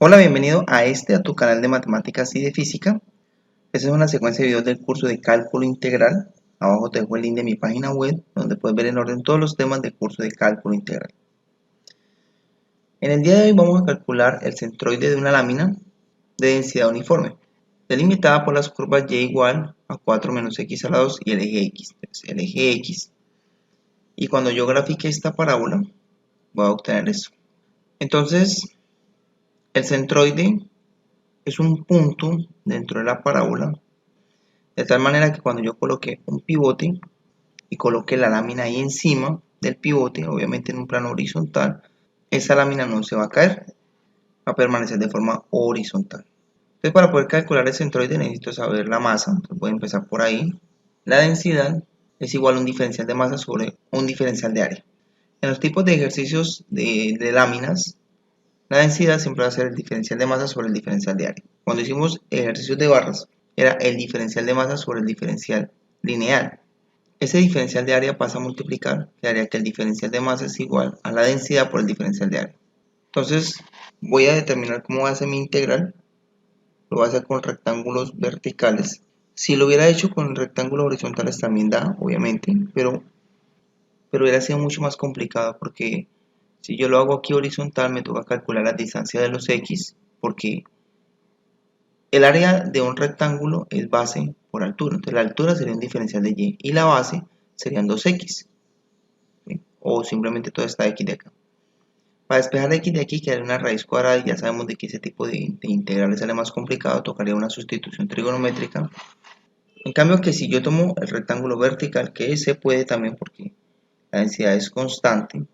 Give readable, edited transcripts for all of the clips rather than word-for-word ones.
Hola, bienvenido a tu canal de matemáticas y de física. Esta es una secuencia de videos del curso de cálculo integral. Abajo te dejo el link de mi página web donde puedes ver en orden todos los temas del curso de cálculo integral. En el día de hoy vamos a calcular el centroide de una lámina de densidad uniforme, delimitada por las curvas y igual a 4 menos x a la 2 y el eje x. Entonces, el eje x. Y cuando yo grafique esta parábola, voy a obtener esto. Entonces, el centroide es un punto dentro de la parábola, de tal manera que cuando yo coloque un pivote y coloque la lámina ahí encima del pivote, obviamente en un plano horizontal, esa lámina no se va a caer, va a permanecer de forma horizontal. Entonces, para poder calcular el centroide necesito saber la masa. Entonces voy a empezar por ahí. La densidad es igual a un diferencial de masa sobre un diferencial de área. En los tipos de ejercicios de láminas, la densidad siempre va a ser el diferencial de masa sobre el diferencial de área. Cuando hicimos ejercicios de barras, era el diferencial de masa sobre el diferencial lineal. Ese diferencial de área pasa a multiplicar, que haría que el diferencial de masa es igual a la densidad por el diferencial de área. Entonces, voy a determinar cómo va a ser mi integral. Lo voy a hacer con rectángulos verticales. Si lo hubiera hecho con rectángulos horizontales también da, obviamente, pero hubiera sido mucho más complicado porque si yo lo hago aquí horizontal me toca calcular la distancia de los x, porque el área de un rectángulo es base por altura. Entonces la altura sería un diferencial de y y la base serían 2x. ¿Sí? O simplemente toda esta x de acá. Para despejar x de aquí quedaría una raíz cuadrada y ya sabemos de que ese tipo de integrales sale más complicado, tocaría una sustitución trigonométrica. En cambio que si yo tomo el rectángulo vertical, que se puede también porque la densidad es constante,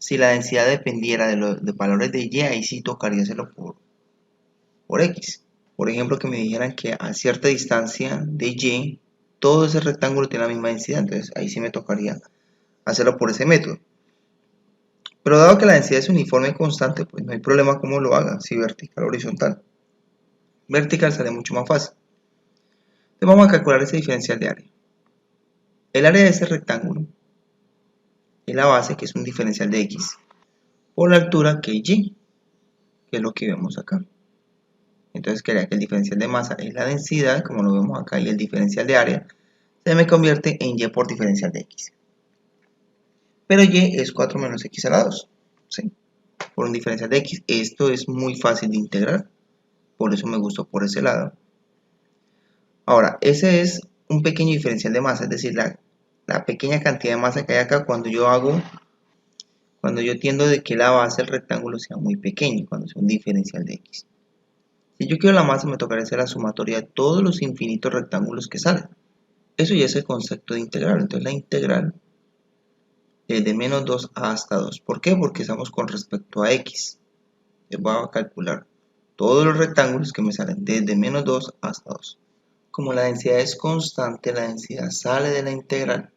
si la densidad dependiera de valores de y, ahí sí tocaría hacerlo por x. Por ejemplo, que me dijeran que a cierta distancia de y, todo ese rectángulo tiene la misma densidad, entonces ahí sí me tocaría hacerlo por ese método. Pero dado que la densidad es uniforme y constante, pues no hay problema cómo lo haga, si vertical o horizontal. Vertical sale mucho más fácil. Entonces vamos a calcular ese diferencial de área. El área de ese rectángulo es la base, que es un diferencial de x, por la altura que es y, que es lo que vemos acá. Entonces quedaría que el diferencial de masa es la densidad, como lo vemos acá, y el diferencial de área se me convierte en y por diferencial de x. Pero y es 4 menos x a la 2, ¿sí? Por un diferencial de x. Esto es muy fácil de integrar, por eso me gustó por ese lado. Ahora, ese es un pequeño diferencial de masa, es decir, la pequeña cantidad de masa que hay acá cuando yo tiendo de que la base del rectángulo sea muy pequeña, cuando sea un diferencial de x. Si yo quiero la masa, me tocaría hacer la sumatoria de todos los infinitos rectángulos que salen. Eso ya es el concepto de integral. Entonces la integral es de menos 2 hasta 2. ¿Por qué? Porque estamos con respecto a x. Entonces voy a calcular todos los rectángulos que me salen desde menos 2 hasta 2. Como la densidad es constante, la densidad sale de la integral.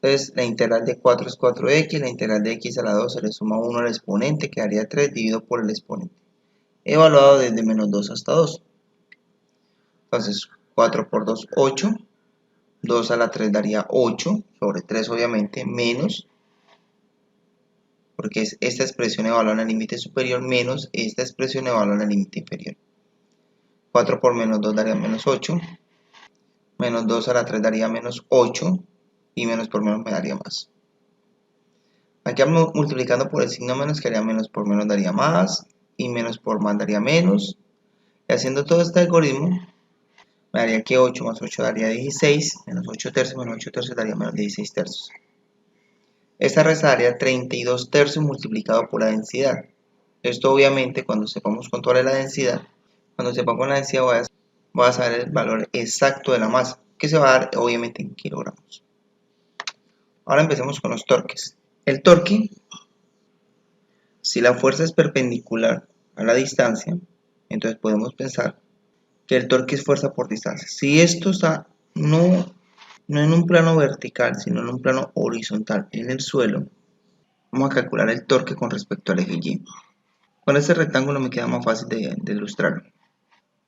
Entonces la integral de 4 es 4x, la integral de x a la 2 se le suma 1 al exponente, quedaría 3 dividido por el exponente, evaluado desde menos 2 hasta 2. Entonces 4 por 2, 8. 2 a la 3 daría 8, sobre 3 obviamente, menos, porque es esta expresión evaluada en el límite superior, menos esta expresión evaluada en el límite inferior. 4 por menos 2 daría menos 8, menos 2 a la 3 daría menos 8, y menos por menos me daría más. Aquí multiplicando por el signo menos, quedaría menos por menos daría más, y menos por más daría menos. Y haciendo todo este algoritmo, me daría que 8 más 8 daría 16, menos 8 tercios, menos 8 tercios daría menos 16 tercios. Esta resta daría 32 tercios multiplicado por la densidad. Esto obviamente cuando sepamos cuánto vale la densidad, cuando sepamos la densidad voy a saber el valor exacto de la masa, que se va a dar obviamente en kilogramos. Ahora empecemos con los torques. El torque, si la fuerza es perpendicular a la distancia, entonces podemos pensar que el torque es fuerza por distancia. Si esto está no en un plano vertical, sino en un plano horizontal en el suelo, vamos a calcular el torque con respecto al eje Y. Con este rectángulo me queda más fácil de ilustrarlo.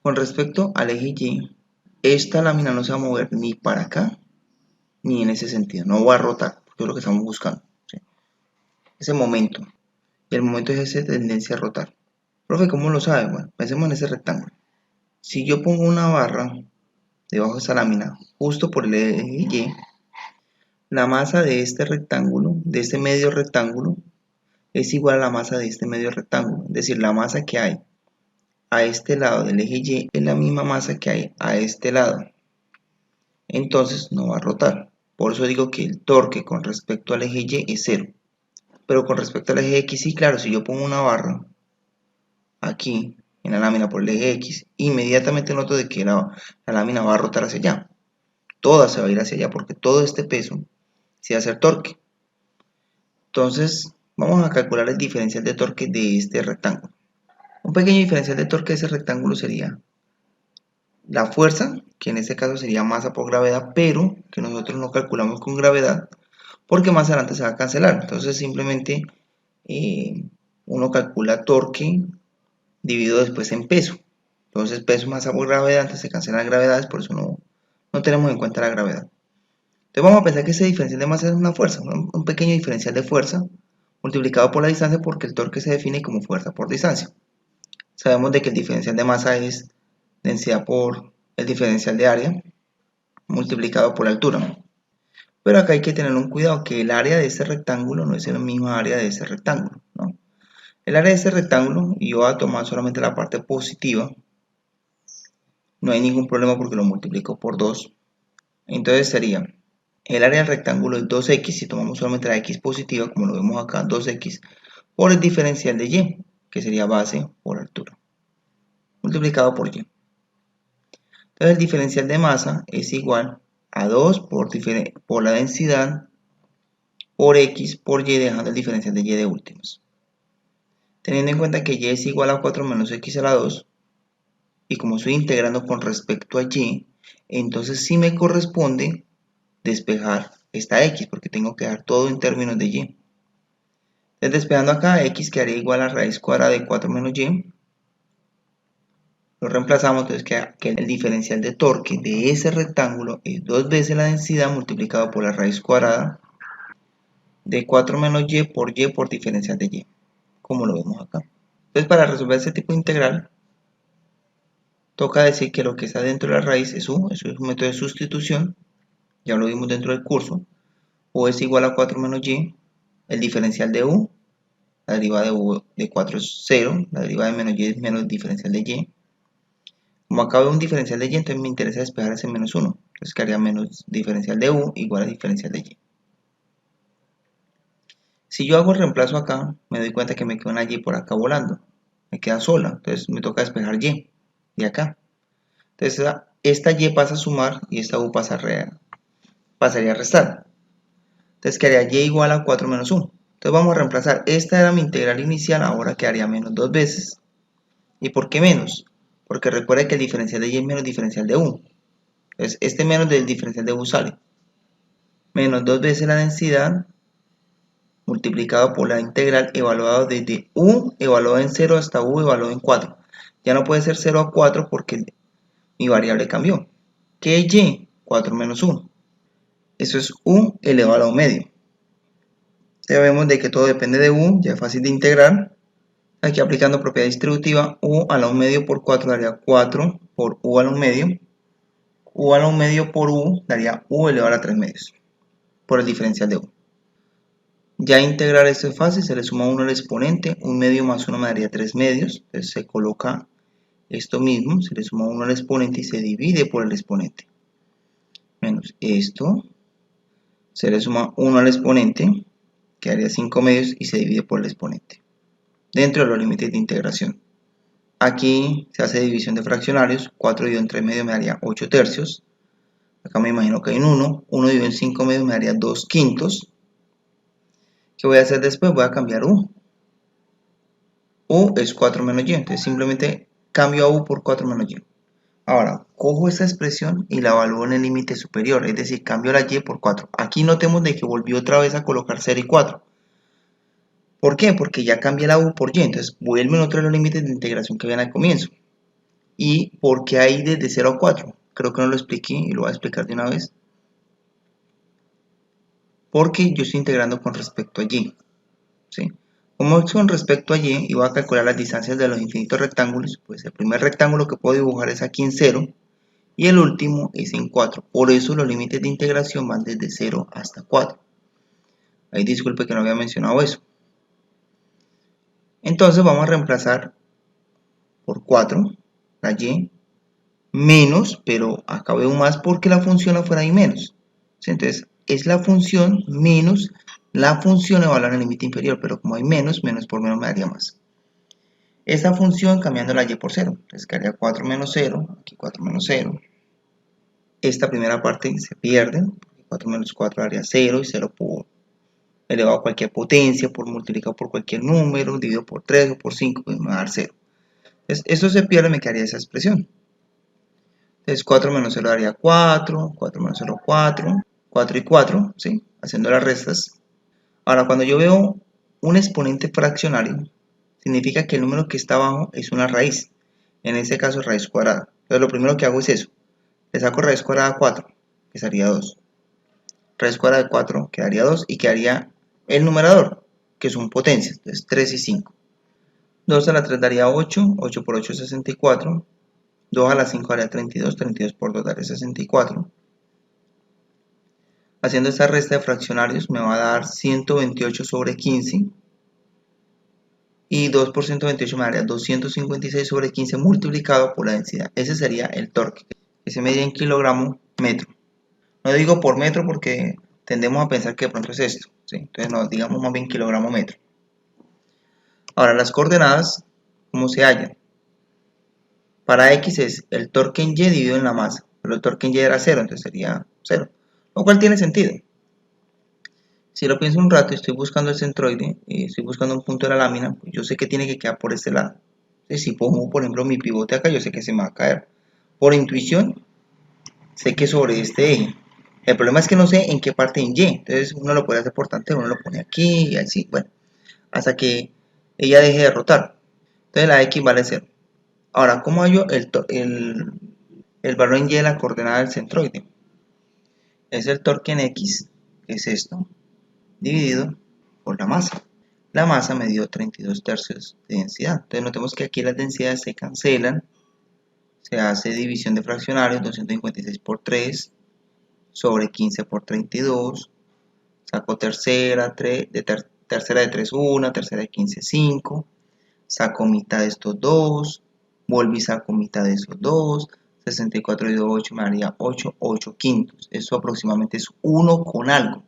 Con respecto al eje Y, esta lámina no se va a mover ni para acá, ni en ese sentido. No va a rotar, porque es lo que estamos buscando, ¿sí? Ese momento. Y el momento es esa tendencia a rotar. Profe, ¿cómo lo sabe? Bueno, pensemos en ese rectángulo. Si yo pongo una barra debajo de esa lámina, justo por el eje Y, la masa de este rectángulo, de este medio rectángulo, es igual a la masa de este medio rectángulo. Es decir, la masa que hay a este lado del eje Y es la misma masa que hay a este lado. Entonces no va a rotar. Por eso digo que el torque con respecto al eje Y es 0. Pero con respecto al eje X, sí, claro, si yo pongo una barra aquí en la lámina por el eje X, inmediatamente noto de que la lámina va a rotar hacia allá. Toda se va a ir hacia allá porque todo este peso se va a hacer torque. Entonces, vamos a calcular el diferencial de torque de este rectángulo. Un pequeño diferencial de torque de ese rectángulo sería la fuerza, que en este caso sería masa por gravedad, pero que nosotros no calculamos con gravedad porque más adelante se va a cancelar. Entonces simplemente uno calcula torque dividido después en peso. Entonces peso masa por gravedad, antes se cancelan gravedades, por eso no tenemos en cuenta la gravedad. Entonces vamos a pensar que ese diferencial de masa es una fuerza, un pequeño diferencial de fuerza multiplicado por la distancia porque el torque se define como fuerza por distancia. Sabemos de que el diferencial de masa es densidad por el diferencial de área multiplicado por la altura. Pero acá hay que tener un cuidado que el área de este rectángulo no es la misma área de ese rectángulo, ¿no? El área de este rectángulo, y yo voy a tomar solamente la parte positiva, no hay ningún problema porque lo multiplico por 2. Entonces sería, el área del rectángulo es 2x, si tomamos solamente la x positiva, como lo vemos acá, 2x, por el diferencial de y, que sería base por altura, multiplicado por y. Entonces el diferencial de masa es igual a 2 por la densidad por x por y, dejando el diferencial de y de últimos. Teniendo en cuenta que y es igual a 4 menos x a la 2, y como estoy integrando con respecto a y, entonces sí me corresponde despejar esta x, porque tengo que dar todo en términos de y. Entonces despejando acá, x quedaría igual a raíz cuadrada de 4 menos y. Lo reemplazamos, entonces queda que el diferencial de torque de ese rectángulo es 2 veces la densidad multiplicado por la raíz cuadrada de 4 menos y por diferencial de y, como lo vemos acá. Entonces para resolver este tipo de integral, toca decir que lo que está dentro de la raíz es u, eso es un método de sustitución, ya lo vimos dentro del curso. U es igual a 4 menos y, el diferencial de u, la derivada de u de 4 es 0, la derivada de menos y es menos el diferencial de y. Como acá veo un diferencial de y, entonces me interesa despejar ese menos 1, entonces quedaría menos diferencial de u igual a diferencial de y. Si yo hago el reemplazo acá, me doy cuenta que me queda una y por acá volando, me queda sola, entonces me toca despejar y de acá. Entonces esta y pasa a sumar y esta u pasaría a restar. Entonces quedaría y igual a 4 menos 1. Entonces vamos a reemplazar. Esta era mi integral inicial, ahora quedaría menos 2 veces. ¿Y por qué menos? Porque recuerda que el diferencial de y es menos diferencial de u. Entonces este menos del diferencial de u sale. Menos 2 veces la densidad multiplicado por la integral evaluado desde u evaluado en 0 hasta u evaluado en 4. Ya no puede ser 0 a 4 porque mi variable cambió. ¿Qué es y? 4 menos 1. Eso es u elevado a la u medio. Ya vemos de que todo depende de u, ya es fácil de integrar. Aquí aplicando propiedad distributiva, u a la 1 medio por 4 daría 4 por u a la 1 medio. U a la 1 medio por u daría u elevado a 3 medios por el diferencial de u. Ya integrar esto es fácil, se le suma 1 al exponente, 1 medio más 1 me daría 3 medios. Entonces se coloca esto mismo, se le suma 1 al exponente y se divide por el exponente. Menos esto, se le suma 1 al exponente, que daría 5 medios y se divide por el exponente, dentro de los límites de integración. Aquí se hace división de fraccionarios, 4 dividido en 3 medios me daría 8 tercios. Acá me imagino que hay un 1, 1 dividido en 5 medios me daría 2 quintos. ¿Qué voy a hacer después? Voy a cambiar u. U es 4 menos y, entonces simplemente cambio a u por 4 menos y. Ahora, cojo esta expresión y la evalúo en el límite superior, es decir, cambio la y por 4. Aquí notemos de que volvió otra vez a colocar 0 y 4. ¿Por qué? Porque ya cambié la u por y, entonces vuelven otra de los límites de integración que habían al comienzo. ¿Y por qué hay desde 0 a 4? Creo que no lo expliqué y lo voy a explicar de una vez. Porque yo estoy integrando con respecto a y, ¿sí? Como es con respecto a y, y voy a calcular las distancias de los infinitos rectángulos, pues el primer rectángulo que puedo dibujar es aquí en 0 y el último es en 4. Por eso los límites de integración van desde 0 hasta 4. Ahí disculpe que no había mencionado eso. Entonces vamos a reemplazar por 4 la y menos, pero acá veo más porque la función afuera hay menos. Entonces es la función menos la función evaluada en el límite inferior, pero como hay menos, menos por menos me daría más. Esta función cambiando la y por 0, entonces quedaría 4 menos 0, aquí 4 menos 0. Esta primera parte se pierde, 4 menos 4 daría 0 y 0 por elevado a cualquier potencia, por multiplicado por cualquier número, dividido por 3 o por 5, pues me va a dar 0. Entonces esto se pierde, me quedaría esa expresión. Entonces 4 menos 0 daría 4, 4 menos 0 4, 4 y 4, ¿sí? Haciendo las restas. Ahora cuando yo veo un exponente fraccionario, significa que el número que está abajo es una raíz. En este caso raíz cuadrada. Entonces lo primero que hago es eso. Le saco raíz cuadrada a 4, que sería 2. Raíz cuadrada de 4 quedaría 2 y quedaría el numerador, que son potencias. Entonces 3 y 5. 2 a la 3 daría 8, 8 por 8 es 64. 2 a la 5 daría 32, 32 por 2 daría 64. Haciendo esta resta de fraccionarios me va a dar 128 sobre 15. Y 2 por 128 me daría 256 sobre 15 multiplicado por la densidad. Ese sería el torque, que se mide en kilogramo metro. No digo por metro porque tendemos a pensar que de pronto es esto, ¿sí? Entonces no, digamos más bien kilogramo metro. Ahora las coordenadas, ¿cómo se hallan? Para X es el torque en Y dividido en la masa, pero el torque en Y era 0, entonces sería 0, lo cual tiene sentido. Si lo pienso un rato y estoy buscando el centroide y estoy buscando un punto de la lámina, pues yo sé que tiene que quedar por este lado. Entonces, si pongo, por ejemplo, mi pivote acá, yo sé que se me va a caer. Por intuición, sé que sobre este eje. El problema es que no sé en qué parte en Y. Entonces, uno lo puede hacer por tanteo, uno lo pone aquí y así, bueno, hasta que ella deje de rotar. Entonces, la X vale 0. Ahora, ¿cómo hallo el valor en Y de la coordenada del centroide? Es el torque en X, que es esto, dividido por la masa. La masa me dio 32 tercios de densidad. Entonces notemos que aquí las densidades se cancelan. Se hace división de fraccionarios, 256 por 3 sobre 15 por 32. Saco tercera, tercera de 3, 1, tercera de 15, 5. Saco mitad de estos dos. Vuelvo y saco mitad de esos dos. 64 dividido 8 me daría 8, 8 quintos. Eso aproximadamente es 1 con algo.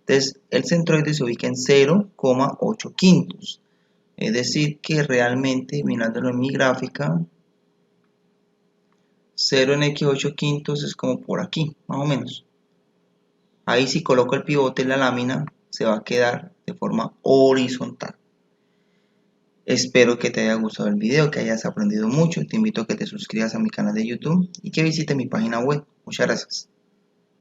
Entonces el centroide se ubica en 0,8 quintos. Es decir que realmente, mirándolo en mi gráfica, 0 en x8 quintos es como por aquí, más o menos. Ahí si coloco el pivote en la lámina, se va a quedar de forma horizontal. Espero que te haya gustado el video, que hayas aprendido mucho. Te invito a que te suscribas a mi canal de YouTube y que visites mi página web. Muchas gracias.